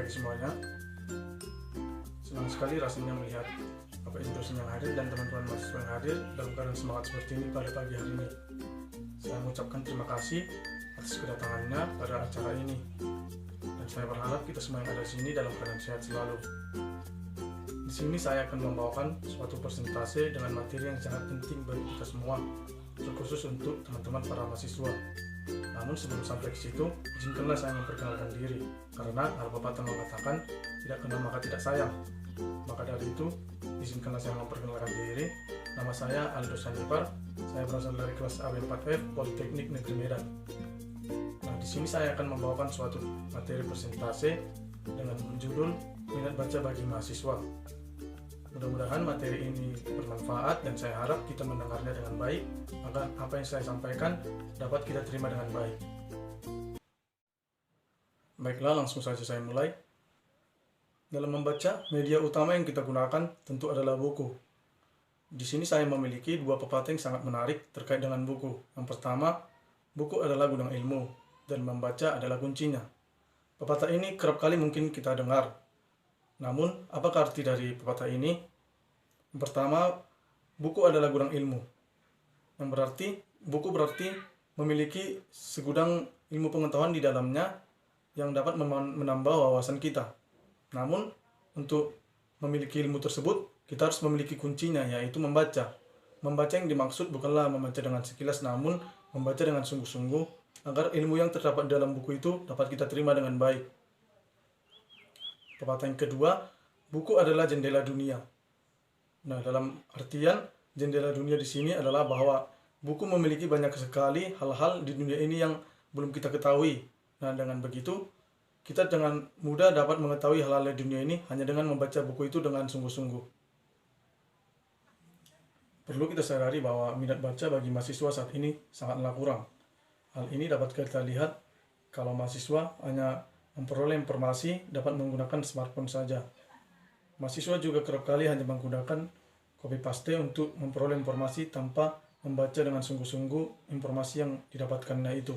bagi semuanya. Senang sekali rasanya melihat Bapak Ibu dosen yang hadir dan teman-teman mahasiswa yang hadir dalam keadaan semangat seperti ini pada pagi hari ini. Saya mengucapkan terima kasih atas kedatangannya pada acara ini. Dan saya berharap kita semua yang ada di sini dalam keadaan sehat selalu. Di sini saya akan membawakan suatu presentasi dengan materi yang sangat penting bagi kita semua, terkhusus untuk teman-teman para mahasiswa. Namun sebelum sampai ke situ, izinkanlah saya memperkenalkan diri, karena ada pepatah mengatakan tidak kenal maka tidak sayang. Maka dari itu, izinkanlah saya memperkenalkan diri. Nama saya Aldo Sanipar. Saya berasal dari kelas AB4F Politeknik Negeri Medan. Nah, di sini saya akan membawakan suatu materi presentasi dengan judul minat baca bagi mahasiswa. Mudah-mudahan materi ini bermanfaat dan saya harap kita mendengarnya dengan baik agar apa yang saya sampaikan dapat kita terima dengan baik. Baiklah, langsung saja saya mulai. Dalam membaca, media utama yang kita gunakan tentu adalah buku. Di sini saya memiliki dua pepatah yang sangat menarik terkait dengan buku. Yang pertama, buku adalah gudang ilmu dan membaca adalah kuncinya. Pepatah ini kerap kali mungkin kita dengar. Namun, apakah arti dari pepatah ini? Yang pertama, buku adalah gudang ilmu. Yang berarti, buku berarti memiliki segudang ilmu pengetahuan di dalamnya yang dapat menambah wawasan kita. Namun, untuk memiliki ilmu tersebut, kita harus memiliki kuncinya, yaitu membaca. Membaca yang dimaksud bukanlah membaca dengan sekilas, namun membaca dengan sungguh-sungguh, agar ilmu yang terdapat dalam buku itu dapat kita terima dengan baik. Pepatah yang kedua, buku adalah jendela dunia. Nah, dalam artian jendela dunia di sini adalah bahwa buku memiliki banyak sekali hal-hal di dunia ini yang belum kita ketahui. Nah, dengan begitu, kita dengan mudah dapat mengetahui hal-hal di dunia ini hanya dengan membaca buku itu dengan sungguh-sungguh. Perlu kita sadari bahwa minat baca bagi mahasiswa saat ini sangatlah kurang. Hal ini dapat kita lihat kalau mahasiswa hanya memperoleh informasi dapat menggunakan smartphone saja. Mahasiswa juga kerap kali hanya menggunakan copy paste untuk memperoleh informasi tanpa membaca dengan sungguh-sungguh informasi yang didapatkannya itu.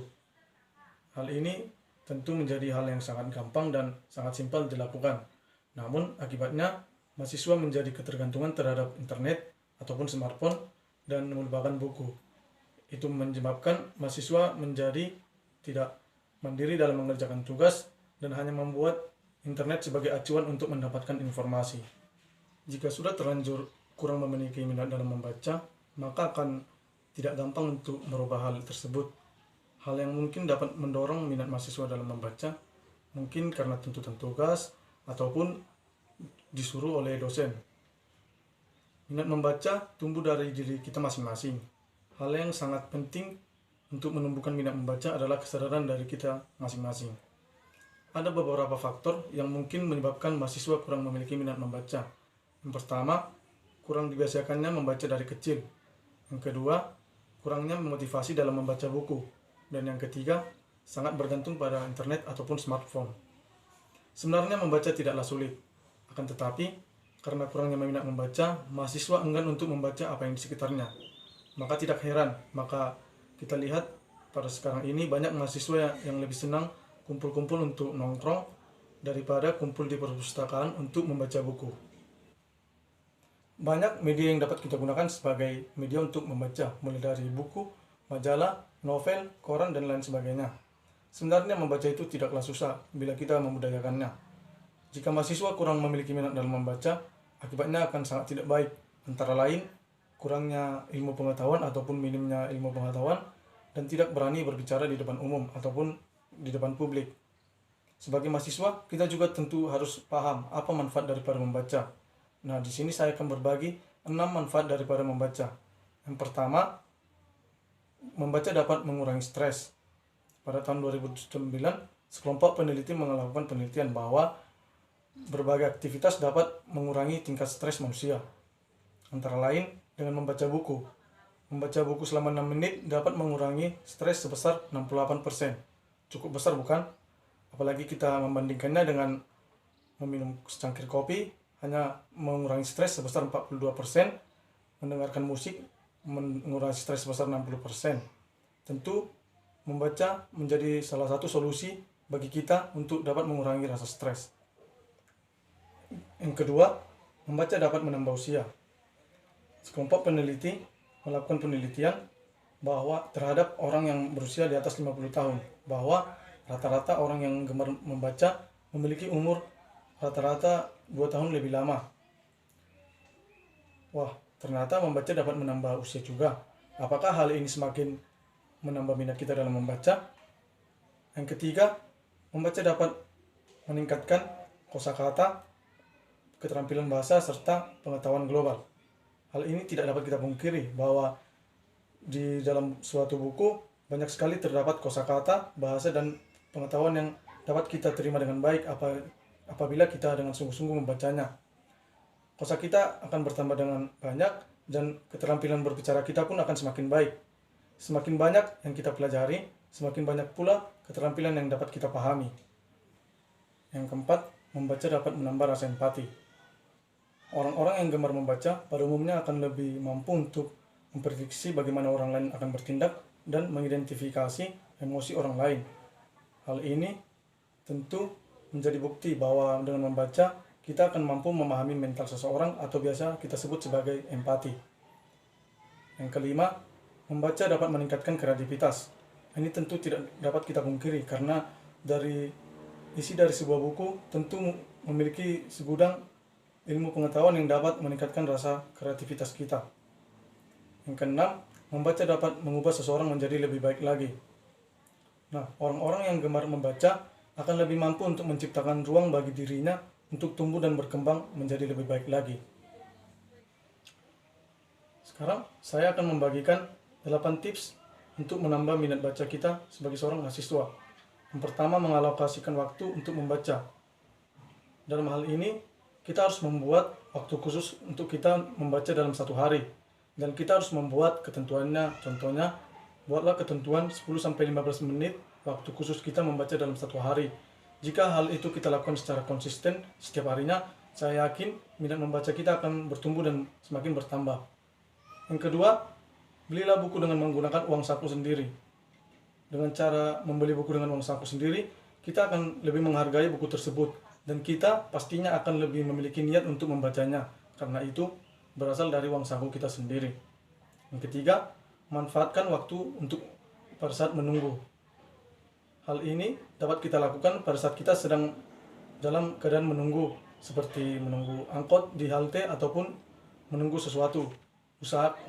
Hal ini tentu menjadi hal yang sangat gampang dan sangat simpel dilakukan. Namun akibatnya mahasiswa menjadi ketergantungan terhadap internet ataupun smartphone dan melupakan buku. Itu menyebabkan mahasiswa menjadi tidak mandiri dalam mengerjakan tugas dan hanya membuat internet sebagai acuan untuk mendapatkan informasi. Jika sudah terlanjur kurang memiliki minat dalam membaca, maka akan tidak gampang untuk merubah hal tersebut. Hal yang mungkin dapat mendorong minat mahasiswa dalam membaca, mungkin karena tuntutan tugas ataupun disuruh oleh dosen. Minat membaca tumbuh dari diri kita masing-masing. Hal yang sangat penting untuk menumbuhkan minat membaca adalah kesadaran dari kita masing-masing. Ada beberapa faktor yang mungkin menyebabkan mahasiswa kurang memiliki minat membaca. Yang pertama, kurang dibiasakannya membaca dari kecil. Yang kedua, kurangnya motivasi dalam membaca buku. Dan yang ketiga, sangat bergantung pada internet ataupun smartphone. Sebenarnya membaca tidaklah sulit. Akan tetapi, karena kurangnya minat membaca, mahasiswa enggan untuk membaca apa yang di sekitarnya. Maka tidak heran, maka kita lihat pada sekarang ini banyak mahasiswa yang lebih senang kumpul-kumpul untuk nongkrong daripada kumpul di perpustakaan untuk membaca buku. Banyak media yang dapat kita gunakan sebagai media untuk membaca, mulai dari buku, majalah, novel, koran, dan lain sebagainya. Sebenarnya membaca itu tidaklah susah bila kita membudayakannya. Jika mahasiswa kurang memiliki minat dalam membaca, akibatnya akan sangat tidak baik. Antara lain, kurangnya ilmu pengetahuan ataupun minimnya ilmu pengetahuan, dan tidak berani berbicara di depan umum ataupun di depan publik. Sebagai mahasiswa, kita juga tentu harus paham apa manfaat daripada membaca. Nah, di sini saya akan berbagi 6 manfaat daripada membaca. Yang pertama, membaca dapat mengurangi stres. Pada tahun 2009, sekelompok peneliti melakukan penelitian bahwa berbagai aktivitas dapat mengurangi tingkat stres manusia. Antara lain dengan membaca buku. Membaca buku selama 6 menit dapat mengurangi stres sebesar 68%. Cukup besar bukan? Apalagi kita membandingkannya dengan meminum secangkir kopi, hanya mengurangi stres sebesar 42%, mendengarkan musik mengurangi stres sebesar 60%. Tentu membaca menjadi salah satu solusi bagi kita untuk dapat mengurangi rasa stres. Yang kedua, membaca dapat menambah usia. Sekelompok peneliti melakukan penelitian bahwa terhadap orang yang berusia di atas 50 tahun, bahwa rata-rata orang yang gemar membaca memiliki umur rata-rata 2 tahun lebih lama. Wah, ternyata membaca dapat menambah usia juga. Apakah hal ini semakin menambah minat kita dalam membaca? Yang ketiga, membaca dapat meningkatkan kosakata, keterampilan bahasa, serta pengetahuan global. Hal ini tidak dapat kita pungkiri bahwa di dalam suatu buku banyak sekali terdapat kosakata, bahasa, dan pengetahuan yang dapat kita terima dengan baik apabila kita dengan sungguh-sungguh membacanya. Kosa kita akan bertambah dengan banyak dan keterampilan berbicara kita pun akan semakin baik. Semakin banyak yang kita pelajari, semakin banyak pula keterampilan yang dapat kita pahami. Yang keempat, membaca dapat menambah rasa empati. Orang-orang yang gemar membaca pada umumnya akan lebih mampu untuk memprediksi bagaimana orang lain akan bertindak dan mengidentifikasi emosi orang lain. Hal ini tentu menjadi bukti bahwa dengan membaca kita akan mampu memahami mental seseorang atau biasa kita sebut sebagai empati. Yang kelima, membaca dapat meningkatkan kreativitas. Ini tentu tidak dapat kita pungkiri karena isi dari sebuah buku tentu memiliki segudang ilmu pengetahuan yang dapat meningkatkan rasa kreativitas kita. Yang keenam, membaca dapat mengubah seseorang menjadi lebih baik lagi. Nah, orang-orang yang gemar membaca akan lebih mampu untuk menciptakan ruang bagi dirinya untuk tumbuh dan berkembang menjadi lebih baik lagi. Sekarang, saya akan membagikan 8 tips untuk menambah minat baca kita sebagai seorang mahasiswa. Yang pertama, mengalokasikan waktu untuk membaca. Dalam hal ini, kita harus membuat waktu khusus untuk kita membaca dalam satu hari. Dan kita harus membuat ketentuannya. Contohnya, buatlah ketentuan 10-15 menit waktu khusus kita membaca dalam satu hari. Jika hal itu kita lakukan secara konsisten setiap harinya, saya yakin minat membaca kita akan bertumbuh dan semakin bertambah. Yang kedua, belilah buku dengan menggunakan uang saku sendiri. Dengan cara membeli buku dengan uang saku sendiri, kita akan lebih menghargai buku tersebut. Dan kita pastinya akan lebih memiliki niat untuk membacanya, karena itu berasal dari uang saku kita sendiri. Yang ketiga, manfaatkan waktu pada saat menunggu. Hal ini dapat kita lakukan pada saat kita sedang dalam keadaan menunggu, seperti menunggu angkot di halte ataupun menunggu sesuatu.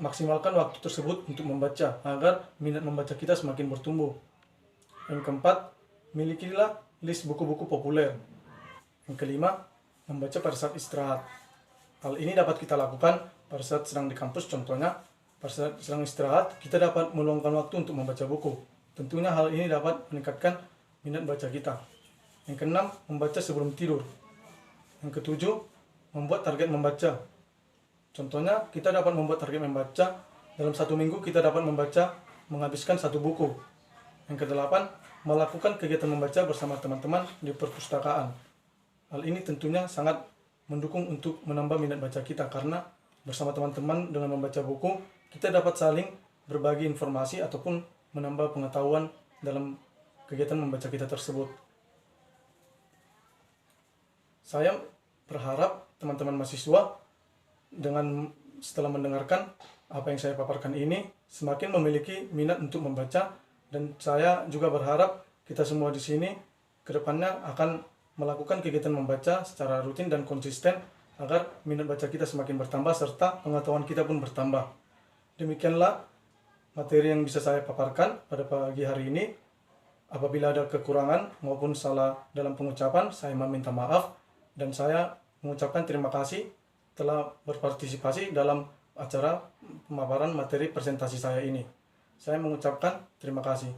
Maksimalkan waktu tersebut untuk membaca, agar minat membaca kita semakin bertumbuh. Yang keempat, milikilah list buku-buku populer. Yang kelima, membaca pada saat istirahat. Hal ini dapat kita lakukan pada saat sedang di kampus, contohnya pada saat sedang istirahat, kita dapat meluangkan waktu untuk membaca buku. Tentunya hal ini dapat meningkatkan minat baca kita. Yang keenam, membaca sebelum tidur. Yang ketujuh, membuat target membaca. Contohnya, kita dapat membuat target membaca. Dalam satu minggu, kita dapat menghabiskan satu buku. Yang kedelapan, melakukan kegiatan membaca bersama teman-teman di perpustakaan. Hal ini tentunya sangat mendukung untuk menambah minat baca kita, karena bersama teman-teman dengan membaca buku, kita dapat saling berbagi informasi ataupun menambah pengetahuan dalam kegiatan membaca kita tersebut. Saya berharap teman-teman mahasiswa setelah mendengarkan apa yang saya paparkan ini semakin memiliki minat untuk membaca, dan saya juga berharap kita semua di sini kedepannya akan melakukan kegiatan membaca secara rutin dan konsisten agar minat baca kita semakin bertambah serta pengetahuan kita pun bertambah. Demikianlah materi yang bisa saya paparkan pada pagi hari ini. Apabila ada kekurangan maupun salah dalam pengucapan, saya meminta maaf dan saya mengucapkan terima kasih telah berpartisipasi dalam acara pemaparan materi presentasi saya ini. Saya mengucapkan terima kasih.